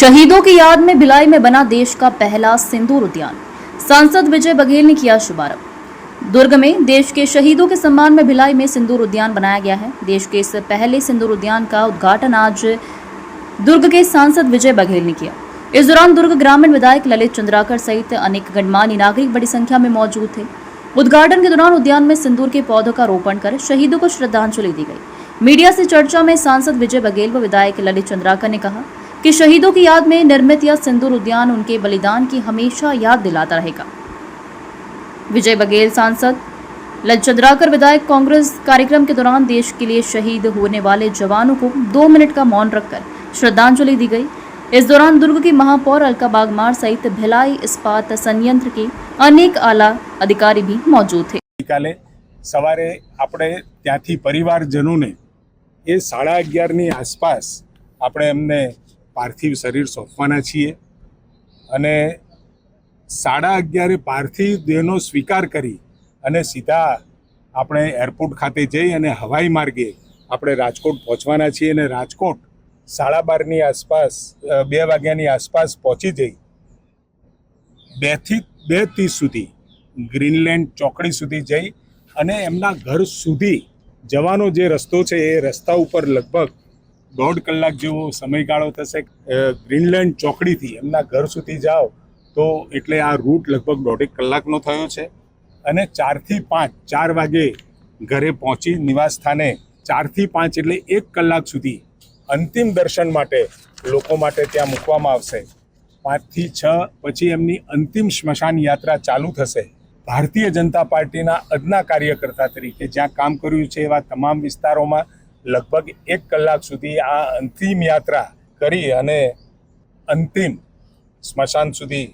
शहीदों की याद में भिलाई में बना देश का पहला सिंदूर उद्यान। सांसद विजय बघेल ने किया शुभारंभ। दुर्ग में देश के शहीदों के सम्मान में भिलाई में सिंदूर उद्यान बनाया गया है। देश के इस पहले सिंदूर उद्यान का उद्घाटन आज दुर्ग के सांसद विजय बघेल ने किया। इस दौरान दुर्ग ग्रामीण विधायक ललित चंद्राकर सहित अनेक गणमान्य नागरिक बड़ी संख्या में मौजूद थे। उद्घाटन के दौरान उद्यान में सिंदूर के पौधों का रोपण कर शहीदों को श्रद्धांजलि दी गई। मीडिया से चर्चा में सांसद विजय बघेल व विधायक ललित चंद्राकर ने कहा कि शहीदों की याद में निर्मित यह सिंदूर उद्यान उनके बलिदान की हमेशा याद दिलाता रहेगा। विजय बघेल सांसद, ललित चंद्राकर विधायक कांग्रेस कार्यक्रम के दौरान देश के लिए शहीद होने वाले जवानों को 2 मिनट का मौन रखकर श्रद्धांजलि दी गई। इस दौरान दुर्ग की महापौर अलका बागमार सहित भिलाई इस्पात संयंत्र के अनेक आला अधिकारी भी मौजूद थे। काले सवारे આપણે ત્યાંથી પરિવારજનોને એ 11:30ની આસપાસ આપણે એમને પાર્થિવ શરીર સોંપવાના છીએ અને 11:30 પાર્થિવ દેહનો સ્વીકાર કરી અને સીધા આપણે એરપોર્ટ ખાતે જઈ અને હવાઈ માર્ગે આપણે રાજકોટ પહોંચવાના છીએ અને રાજકોટ 12:30ની આસપાસ 2 વાગ્યાની આસપાસ પહોંચી જઈ 2 થી 2:30 સુધી ગ્રીનલેન્ડ ચોકડી સુધી જઈ અને એમના ઘર સુધી જવાનો જે રસ્તો છે એ રસ્તા ઉપર લગભગ 1.5 કલાક જેવો સમયગાળો થશે। ગ્રીનલેન્ડ ચોકડીથી એમના ઘર સુધી જાઓ તો એટલે આ રૂટ લગભગ 1.5 કલાકનો થયો છે અને 4 થી 5 4 વાગે ઘરે પહોંચી નિવાસ સ્થાને 4 થી 5 એટલે 1 કલાક સુધી અંતિમ દર્શન માટે લોકો માટે ત્યાં મૂકવામાં આવશે। 5 થી 6 પછી એમની અંતિમ સ્મશાન યાત્રા ચાલુ થશે। ભારતીય જનતા પાર્ટીના અદના કાર્યકર્તા તરીકે જ્યાં કામ કર્યું છે એવા તમામ વિસ્તારોમાં લગભગ 1 કલાક સુધી આ અંતિમ યાત્રા કરી અને અંતિમ સ્મશાન સુધી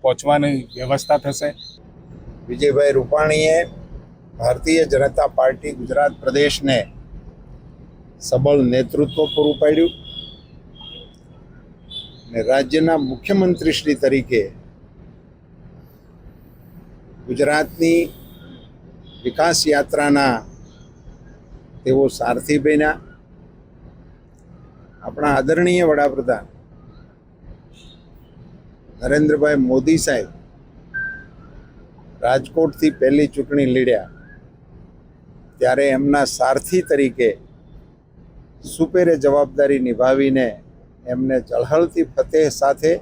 પહોંચવાની વ્યવસ્થા થશે। વિજયભાઈ રૂપાણીએ ભારતીય જનતા પાર્ટી ગુજરાત પ્રદેશને સબળ નેતૃત્વ પૂરું પાડ્યું અને રાજ્યના મુખ્યમંત્રીશ્રી તરીકે ગુજરાતની વિકાસ યાત્રાના તેઓ સારથી બન્યા। આપણા આદરણીય વડાપ્રધાન નરેન્દ્રભાઈ મોદી સાહેબ રાજકોટથી પહેલી ચૂંટણી લડ્યા ત્યારે એમના સારથી તરીકે સુપેરે જવાબદારી નિભાવીને એમને ઝળહળતી ફતેહ સાથે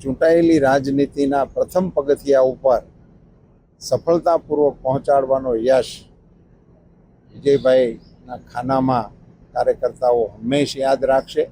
ચૂંટાયેલી રાજનીતિના પ્રથમ પગથિયા ઉપર સફળતાપૂર્વક પહોંચાડવાનો યશ વિજયભાઈના ખાનામાં કાર્યકર્તાઓ હંમેશા યાદ રાખશે।